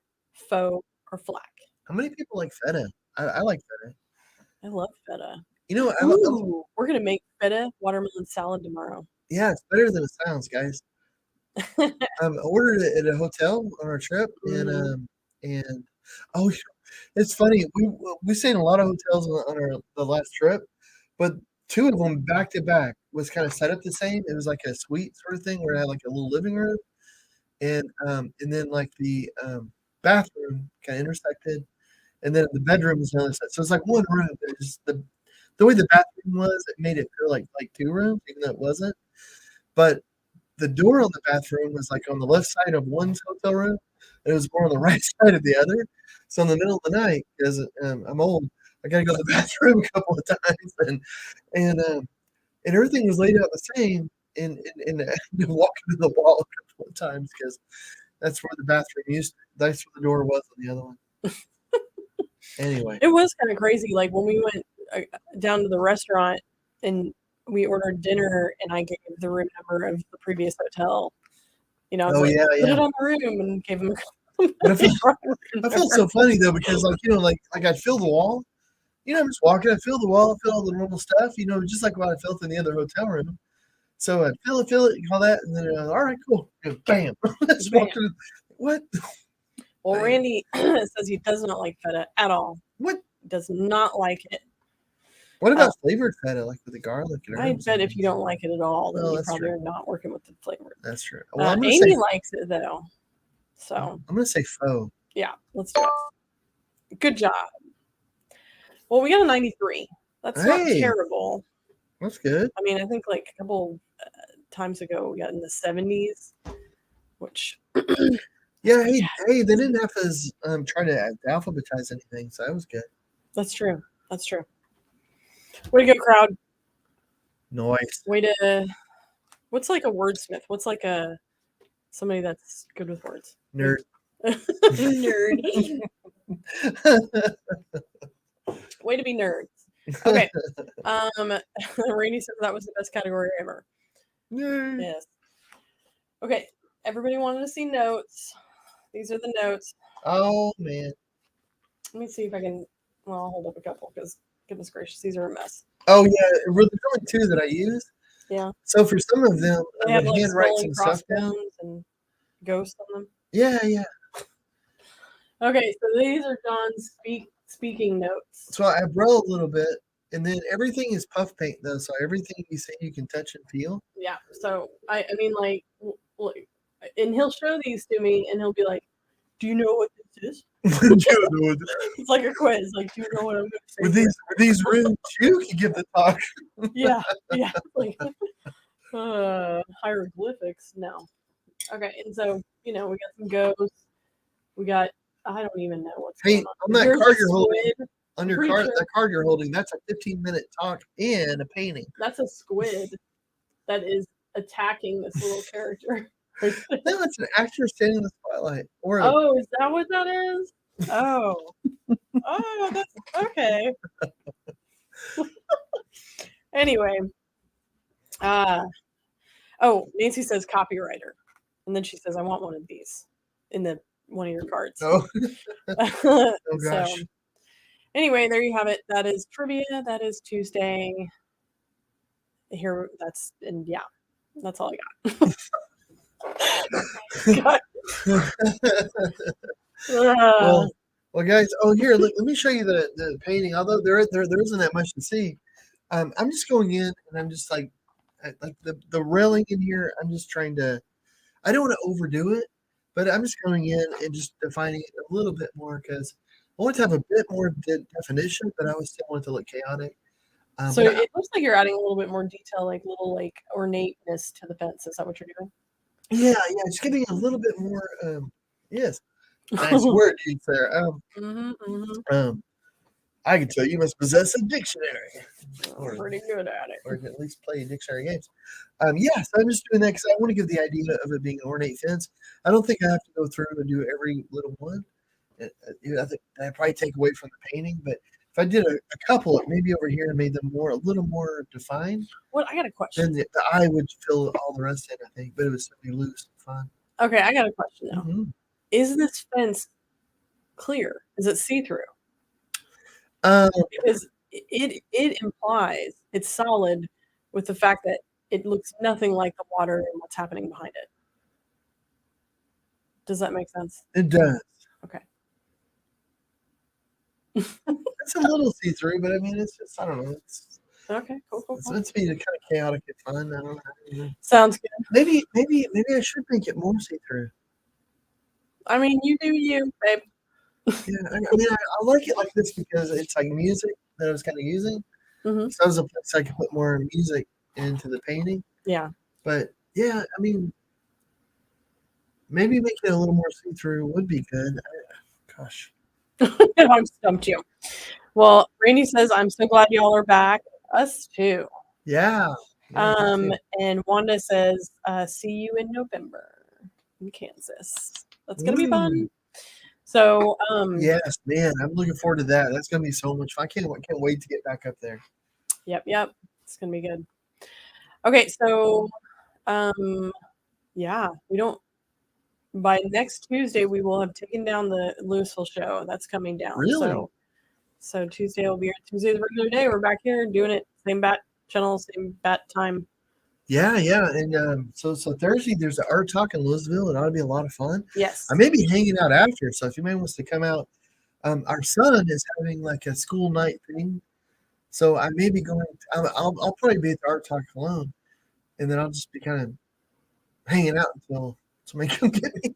faux, or flack? How many people like feta? I like feta. I love feta. We're going to make feta watermelon salad tomorrow. Yeah, it's better than it sounds, guys. I ordered it at a hotel on our trip, and it's funny. We stayed in a lot of hotels on the last trip, but 2 of them back to back was kind of set up the same. It was like a suite sort of thing where it had like a little living room, and then like the bathroom kind of intersected, and then the bedroom was another set. So it's like one room. There's the way the bathroom was, it made it feel like 2 rooms, even though it wasn't. But the door on the bathroom was like on the left side of one hotel room, and it was more on the right side of the other. So in the middle of the night, because I'm old, I got to go to the bathroom a couple of times, and everything was laid out the same, and walking to the wall a couple of times because that's where the bathroom that's where the door was on the other one. Anyway, it was kind of crazy. Like when we went down to the restaurant and we ordered dinner, and I gave the room number of the previous hotel. Put it on the room and gave them. I felt so funny though because I'd fill the wall. I'm just walking, I fill the wall, fill all the normal stuff, just like what I felt in the other hotel room. So I'd fill it, all that, and then all right, cool, bam, just walked in. What? Well, Randy says he does not like feta at all. What? Does not like it. What about flavored feta, like with the garlic? I bet if you don't like it at all, then you probably are not working with the flavor. That's true. Well, Amy likes it though, so I'm gonna say faux. Yeah, let's do it. Good job. Well, we got a 93. That's not terrible. That's good. I mean, I think like a couple times ago we got in the 70s, which. Yeah, hey, they didn't have to try to alphabetize anything, so that was good. That's true. Way to go, crowd. Nice. Way to. What's like a wordsmith? What's like a somebody that's good with words? Nerd. Nerd. Way to be nerds. Okay. Rainy said that was the best category ever. Nerd. Yes. Okay. Everybody wanted to see notes. These are the notes. Oh man. Let me see if I can. Well, I'll hold up a couple because goodness gracious, these are a mess. Oh yeah, there's only two that I use. Yeah. So for some of them, They I have would like handwrite skull some and stuff down. crossbones and ghosts on them. Yeah, yeah. Okay, so these are John's speaking notes. So I wrote a little bit, and then everything is puff paint though. So everything you say you can touch and feel. Yeah. So I mean, like, and he'll show these to me, and he'll be like, "Do you know what this is?" It's like a quiz. Like, do you know what I'm going to say? With these runes, you can give the talk. Yeah. Like, hieroglyphics. No. Okay, and so we got some ghosts. We got I don't even know what's going on. On that Here's card a you're holding, squid. on your Pretty card, sure- that card you're holding, that's a 15-minute talk and a painting. That's a squid that is attacking this little character. No, it's an actor standing in the spotlight. Or Oh, is that what that is? Oh. Oh, that's okay. Anyway. Oh, Nancy says copywriter. And then she says, I want one of these in one of your cards. oh, So gosh. anyway, there you have it. That is trivia. That is Tuesday. Here that's all I got. Well, guys. Oh, here. Let me show you the painting. Although there isn't that much to see. I'm just going in and I'm just like the railing in here. I'm just trying to. I don't want to overdo it, but I'm just going in and just defining it a little bit more because I want to have a bit more definition, but I still want it to look chaotic. So it looks like you're adding a little bit more detail, like little like ornateness to the fence. Is that what you're doing? Yeah, just giving a little bit more. Yes, nice word use there. I can tell you must possess a dictionary. Or pretty good at it. Or at least play dictionary games. So I'm just doing that because I want to give the idea of it being an ornate fence. I don't think I have to go through and do every little one. I think that'd probably take away from the painting, but if I did a couple, maybe over here and made them a little more defined. Well, I got a question. Then the eye would fill all the rest in, I think, but it would still be loose and fun. Okay, I got a question now. Mm-hmm. Is this fence clear? Is it see-through? Because it implies it's solid with the fact that it looks nothing like the water and what's happening behind it. Does that make sense? It does. Okay. It's a little see-through, but I mean, it's just, I don't know. It's okay, cool. It's meant to be kind of chaotic and fun. I don't know. Sounds good. Maybe I should make it more see-through. I mean, you do you, babe. Yeah, I mean, I like it like this because it's like music that I was kind of using. Mm-hmm. So that was a place I could put more music into the painting. Yeah. But yeah, I mean, maybe making it a little more see-through would be good. Gosh. I've stumped you. Well, Randy says, I'm so glad y'all are back. Us too. Yeah. And Wanda says, see you in November in Kansas. That's gonna be fun. So yes, man, I'm looking forward to that. That's gonna be so much fun. I can't wait to get back up there. Yep. It's gonna be good. Okay, so we don't by next Tuesday we will have taken down the Louisville show. That's coming down. Really? So Tuesday will be Tuesday's regular day. We're back here doing it. Same bat channel, same bat time. Yeah. And so Thursday there's an art talk in Louisville. It ought to be a lot of fun. Yes. I may be hanging out after. So if anybody wants to come out, our son is having like a school night thing. So I may be going. I'll probably be at the art talk alone, and then I'll just be kind of hanging out until somebody come get me.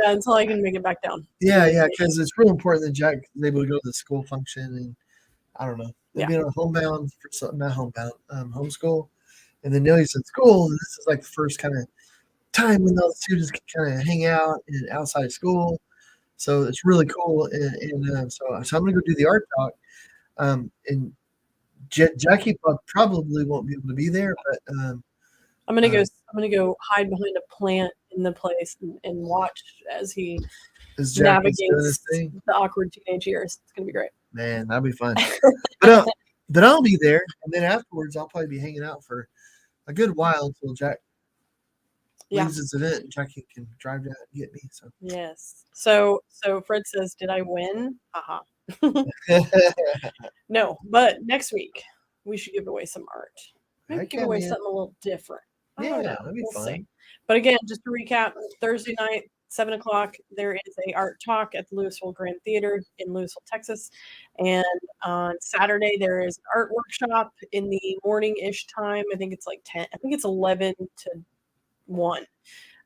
Until I can make it back down. Yeah, because it's real important that Jack is able to go to the school function, and I don't know, maybe on a homebound for something, not homebound, homeschool, and then Nellie's in school, and this is like the first kind of time when those students can kind of hang out and outside of school. So it's really cool, and so I'm gonna go do the art talk. And Jackie probably won't be able to be there, but I'm gonna go hide behind a plant in the place and watch as he as Jackie's doing his navigates thing, the awkward teenage years. It's gonna be great. man, that'll be fun. But I'll be there, and then afterwards I'll probably be hanging out for a good while until Jack Yeah. leaves his event, and Jackie can drive down and get me. So Yes. So Fred says, "Did I win?" Haha. No, but next week we should give away some art. Maybe Heck give yeah, away man. something a little different. I don't Yeah, know. that'd be We'll fun. see. But again, just to recap, Thursday night, 7 o'clock, there is a art talk at the Louisville Grand Theater in Louisville, Texas. And on Saturday, there is an art workshop in the morning-ish time. I think it's like 10. I think it's 11 to 1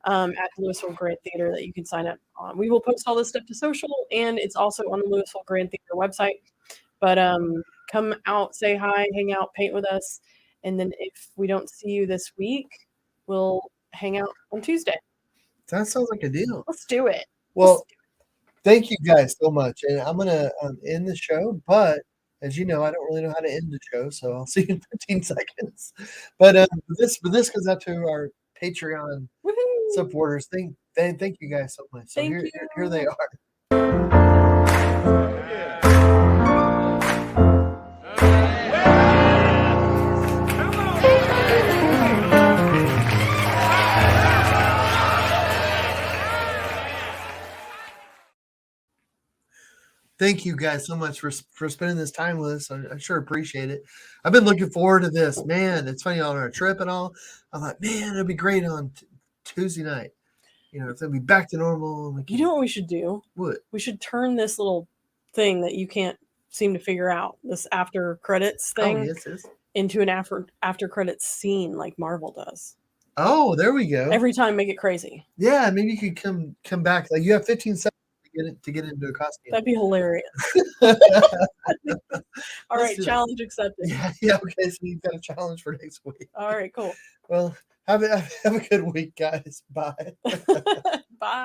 at the Louisville Grand Theater that you can sign up on. We will post all this stuff to social, and it's also on the Louisville Grand Theater website. But come out, say hi, hang out, paint with us. And then if we don't see you this week, we'll hang out on Tuesday. That sounds like a deal. Let's do it. Well, thank you guys so much. And I'm going to end the show, but as you know, I don't really know how to end the show, so I'll see you in 15 seconds. But this goes out to our Patreon Woohoo! supporters. Thank you guys so much. So Thank here they you. are. Thank you guys so much for spending this time with us. I sure appreciate it. I've been looking forward to this, man. It's funny on our trip and all. I'm like, man, it'll be great on Tuesday night. You know, it's gonna be back to normal. We You can- know what we should do? what? We should turn this little thing that you can't seem to figure out, this after credits Oh, thing, yes. into an after credits scene like Marvel does. Oh, there we go. Every time, make it crazy. Yeah, maybe you could come back. Like you have 15 seconds to get into a costume. That'd be hilarious. All right, do that. challenge accepted. Yeah. Okay, so you've got a challenge for next week. All right, cool. Well, have a good week, guys. Bye. Bye.